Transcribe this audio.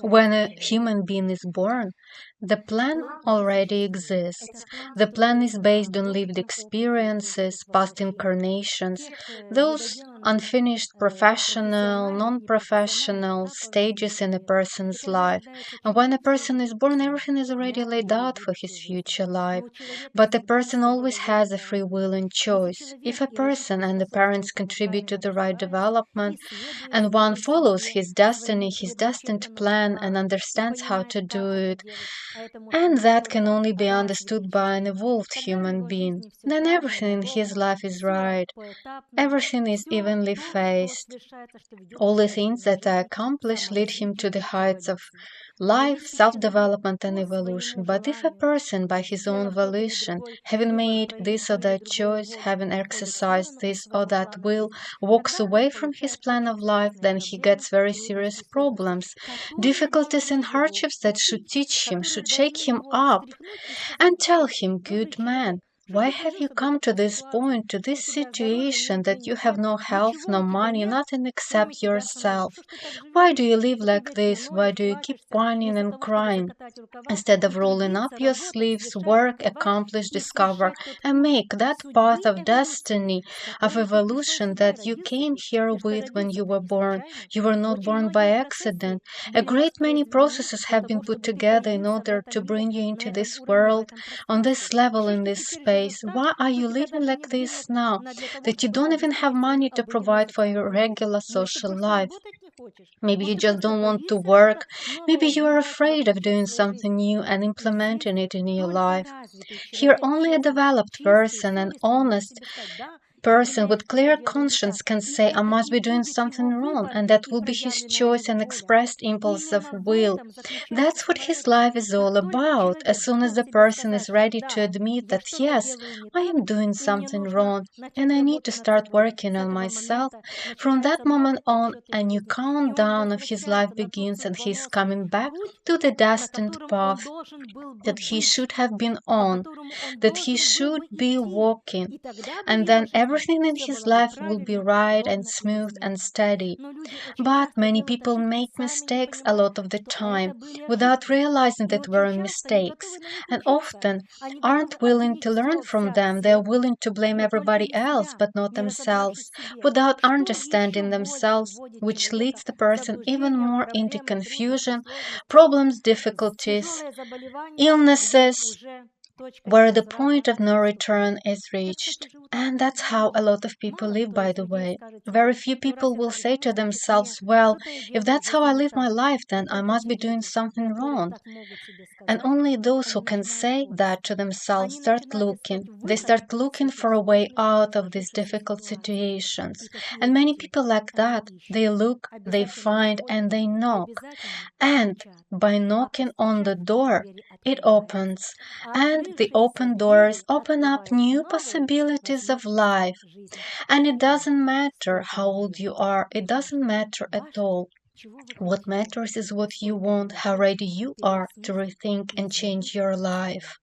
When a human being is born, the plan already exists. The plan is based on lived experiences, past incarnations, those unfinished professional, non-professional stages in a person's life. And when a person is born, everything is already laid out for his future life. But a person always has a free will and choice. If a person and the parents contribute to the right development, and one follows his destiny, his destined plan, and understands how to do it, and that can only be understood by an evolved human being, then everything in his life is right. Everything is evenly faced. All the things that I accomplish lead him to the heights of life, self-development, and evolution. But if a person, by his own volition, having made this or that choice, having exercised this or that will, walks away from his plan of life, then he gets very serious problems, difficulties and hardships that should teach him, should shake him up, and tell him, good man, why have you come to this point, to this situation that you have no health, no money, nothing except yourself? Why do you live like this? Why do you keep whining and crying? Instead of rolling up your sleeves, work, accomplish, discover, and make that path of destiny, of evolution that you came here with when you were born. You were not born by accident. A great many processes have been put together in order to bring you into this world, on this level, in this space. Why are you living like this now, that you don't even have money to provide for your regular social life? Maybe you just don't want to work. Maybe you are afraid of doing something new and implementing it in your life. Here, only a developed person, an honest person with clear conscience can say, I must be doing something wrong, and that will be his choice and expressed impulse of will. That's what his life is all about. As soon as the person is ready to admit that, yes, I am doing something wrong, and I need to start working on myself, from that moment on, a new countdown of his life begins, and he is coming back to the destined path that he should have been on, that he should be walking, and then everything in his life will be right and smooth and steady. But many people make mistakes a lot of the time without realizing that were mistakes, and often aren't willing to learn from them. They are willing to blame everybody else but not themselves, without understanding themselves, which leads the person even more into confusion, problems, difficulties, illnesses, where the point of no return is reached. And that's how a lot of people live, by the way. Very few people will say to themselves, well, if that's how I live my life, then I must be doing something wrong. And only those who can say that to themselves start looking. They start looking for a way out of these difficult situations. And many people like that, they look, they find, and they knock. And by knocking on the door, it opens. And the open doors open up new possibilities of life. And it doesn't matter how old you are, it doesn't matter at all. What matters is what you want, how ready you are to rethink and change your life.